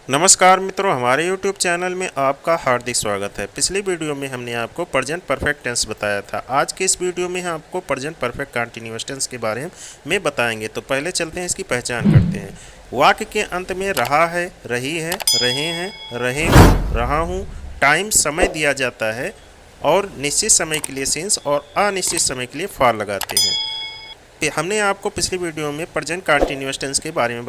नमस्कार मित्रों, हमारे YouTube चैनल में आपका हार्दिक स्वागत है। पिछली वीडियो में हमने आपको प्रेजेंट परफेक्ट टेंस बताया था। आज के इस वीडियो में हम आपको प्रेजेंट परफेक्ट कंटीन्यूअस टेंस के बारे में बताएंगे। तो पहले चलते हैं, इसकी पहचान करते हैं। वाक्य के अंत में रहा है, रही है, रहे हैं, रहे हूँ, रहा हूँ, टाइम समय दिया जाता है और निश्चित समय के लिए सिंस और अनिश्चित समय के लिए फॉर लगाते हैं। हमने आपको पिछली वीडियो में प्रेजेंट कंटीन्यूअस टेंस के बारे में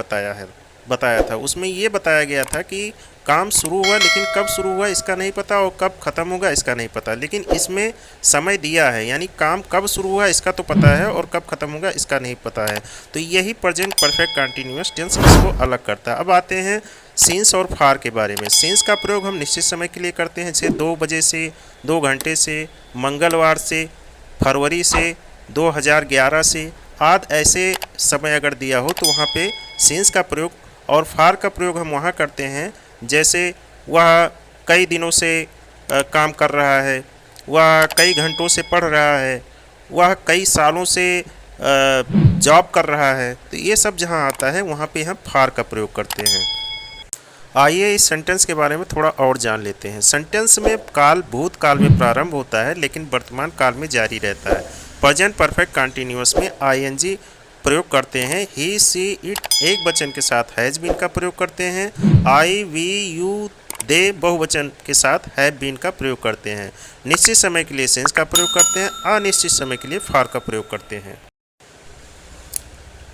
बताया था। उसमें ये बताया गया था कि काम शुरू हुआ, लेकिन कब शुरू हुआ इसका नहीं पता और कब ख़त्म होगा इसका नहीं पता। लेकिन इसमें समय दिया है, यानी काम कब शुरू हुआ इसका तो पता है और कब ख़त्म होगा इसका नहीं पता है। तो यही प्रेजेंट परफेक्ट कंटिन्यूअस टेंस इसको अलग करता है। अब आते हैं सिंस और फार के बारे में। सिंस का प्रयोग हम निश्चित समय के लिए करते हैं, जैसे 2 बजे से, 2 घंटे से, मंगलवार से, फरवरी से, 2011 से आदि ऐसे समय अगर दिया हो तो वहाँ पे सिंस का प्रयोग। और फार का प्रयोग हम वहाँ करते हैं जैसे वह कई दिनों से काम कर रहा है, वह कई घंटों से पढ़ रहा है, वह कई सालों से जॉब कर रहा है। तो ये सब जहाँ आता है वहाँ पे हम फार का प्रयोग करते हैं। आइए इस सेंटेंस के बारे में थोड़ा और जान लेते हैं। सेंटेंस में काल भूतकाल में प्रारंभ होता है लेकिन वर्तमान काल में जारी रहता है। प्रेजेंट परफेक्ट कंटिन्यूअस में आईएनजी प्रयोग करते हैं। ही सी इट एक वचन के साथ हैज़ बीन का प्रयोग करते हैं। आई वी यू दे बहुवचन के साथ हैव बीन का प्रयोग करते हैं। निश्चित समय के लिए सिंस का प्रयोग करते हैं, अनिश्चित समय के लिए फार का प्रयोग करते हैं।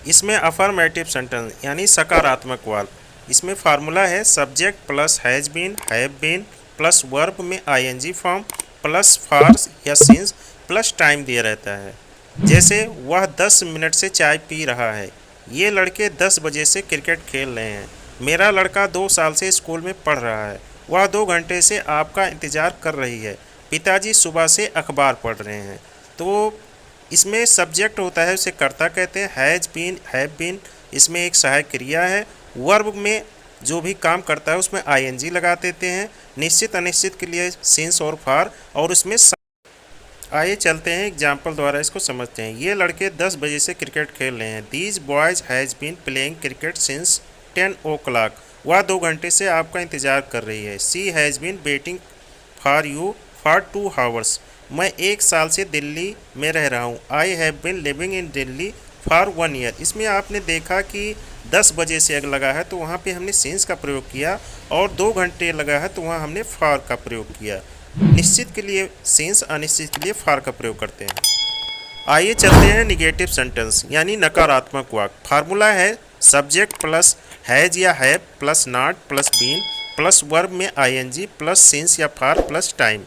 इसमें अफर्मेटिव सेंटेंस यानी सकारात्मक वाक्य, इसमें फार्मूला है subject plus has been, have been plus verb में आईएनजी फॉर्म प्लस फार या सिंस प्लस टाइम दिया रहता है। जैसे वह 10 मिनट से चाय पी रहा है, ये लड़के 10 बजे से क्रिकेट खेल रहे हैं, मेरा लड़का 2 साल से स्कूल में पढ़ रहा है, वह 2 घंटे से आपका इंतज़ार कर रही है, पिताजी सुबह से अखबार पढ़ रहे हैं। तो इसमें सब्जेक्ट होता है, उसे कर्ता कहते हैं। हैज़ बीन, हैव बीन इसमें एक सहायक क्रिया है। वर्ब में जो भी काम करता है उसमें आईएनजी लगा देते हैं। निश्चित अनिश्चित के लिए सिंस और फार, और उसमें आइए चलते हैं एग्जाम्पल द्वारा इसको समझते हैं। ये लड़के 10 बजे से क्रिकेट खेल रहे हैं। These boys has been playing cricket since 10 o'clock, वह 2 घंटे से आपका इंतज़ार कर रही है। She has been waiting for you for 2 hours, मैं 1 साल से दिल्ली में रह रहा हूँ। I have been living in Delhi for 1 year। इसमें आपने देखा कि 10 बजे से अगर लगा है तो वहाँ पे हमने सिंस का प्रयोग किया, और 2 घंटे लगा है तो वहाँ हमने फॉर का प्रयोग किया। निश्चित के लिए सिंस, अनिश्चित के लिए फार का प्रयोग करते हैं। आइए चलते हैं निगेटिव सेंटेंस यानी नकारात्मक वाक्य। फार्मूला है सब्जेक्ट प्लस हैज या have plus not plus been plus verb में आईएनजी प्लस सिंस या फार प्लस टाइम।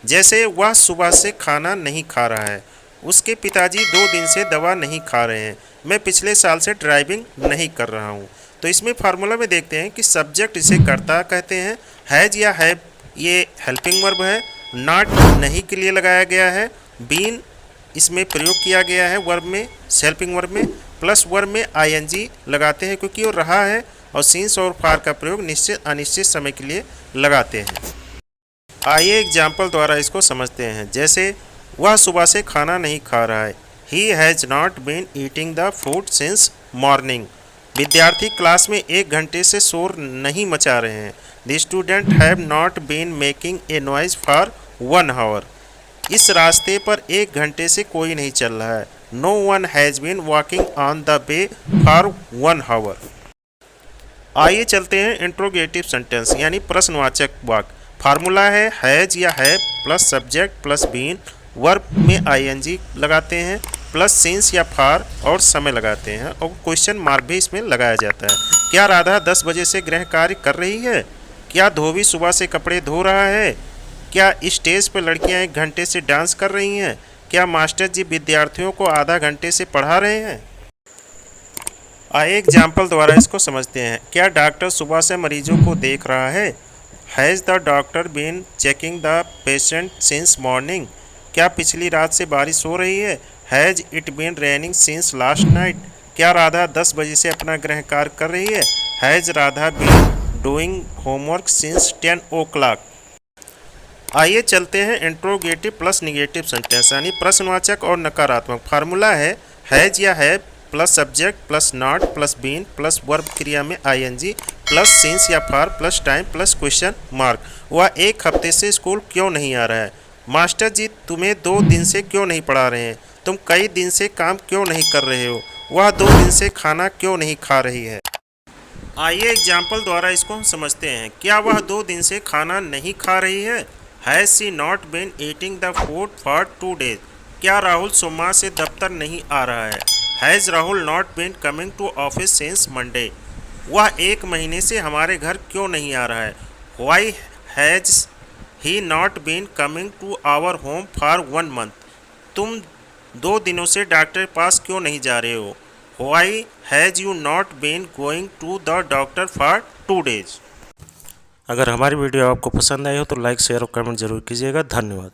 जैसे वह सुबह से खाना नहीं खा रहा है, उसके पिताजी 2 दिन से दवा नहीं खा रहे हैं, मैं पिछले साल से ड्राइविंग नहीं कर रहा हूँ। तो इसमें फार्मूला में देखते हैं कि सब्जेक्ट इसे कर्ता कहते हैं, हैज या हैव ये हेल्पिंग वर्ब है, नॉट नहीं के लिए लगाया गया है, बीन इसमें प्रयोग किया गया है वर्ब में, हेल्पिंग वर्ब में, प्लस वर्ब में आईएनजी लगाते हैं क्योंकि वो रहा है, और सिंस और फार का प्रयोग निश्चित अनिश्चित समय के लिए लगाते हैं। आइए एग्जाम्पल द्वारा इसको समझते हैं। जैसे वह सुबह से खाना नहीं खा रहा है, he has not been eating the food since morning. विद्यार्थी क्लास में 1 घंटे से शोर नहीं मचा रहे हैं। The student have not been making a noise for 1 hour। इस रास्ते पर 1 घंटे से कोई नहीं चल रहा है। No one has been walking on the way for 1 hour। आइए चलते हैं इंट्रोगेटिव सेंटेंस यानी प्रश्नवाचक वाक्य। फार्मूला है हैज़ या have plus subject plus been, verb में आईएनजी लगाते हैं प्लस सिंस या फार और समय लगाते हैं, और क्वेश्चन मार्क भी इसमें लगाया जाता है। क्या राधा 10 बजे से गृह कार्य कर रही है? क्या धोबी सुबह से कपड़े धो रहा है? क्या स्टेज पर लड़कियां 1 घंटे से डांस कर रही हैं? क्या मास्टर जी विद्यार्थियों को आधा घंटे से पढ़ा रहे हैं? आइए एग्जाम्पल द्वारा इसको समझते हैं। क्या डॉक्टर सुबह से मरीजों को देख रहा है? Has the doctor been checking the patient since morning. क्या पिछली रात से बारिश हो रही है? Has it been raining since last night. क्या राधा 10 बजे से अपना गृह कार्य कर रही है? Has Radha been doing homework since 10 o'clock। आइए चलते हैं इंट्रोगेटिव प्लस निगेटिव सेंटेंस यानी प्रश्नवाचक और नकारात्मक। फार्मूला है हैज़ या have plus subject plus not plus been plus verb क्रिया में आईएनजी प्लस सिंस या for plus time plus question mark. वह 1 हफ्ते से स्कूल क्यों नहीं आ रहा है? मास्टर जी तुम्हें 2 दिन से क्यों नहीं पढ़ा रहे हैं? तुम कई दिन से काम क्यों नहीं कर रहे हो? वह 2 दिन से खाना क्यों नहीं खा रही है? आइए एग्जाम्पल द्वारा इसको हम समझते हैं। क्या वह 2 दिन से खाना नहीं खा रही है? Has she not been eating the food for 2 days? क्या राहुल सोमवार से दफ्तर नहीं आ रहा है? Has Rahul not been coming to office since Monday? वह 1 महीने से हमारे घर क्यों नहीं आ रहा है? Why has he not been coming to our home for 1 month? तुम 2 दिनों से डॉक्टर के पास क्यों नहीं जा रहे हो? Why has you not been going to the doctor for 2 days? अगर हमारी वीडियो आपको पसंद आई हो तो लाइक शेयर और कमेंट जरूर कीजिएगा। धन्यवाद।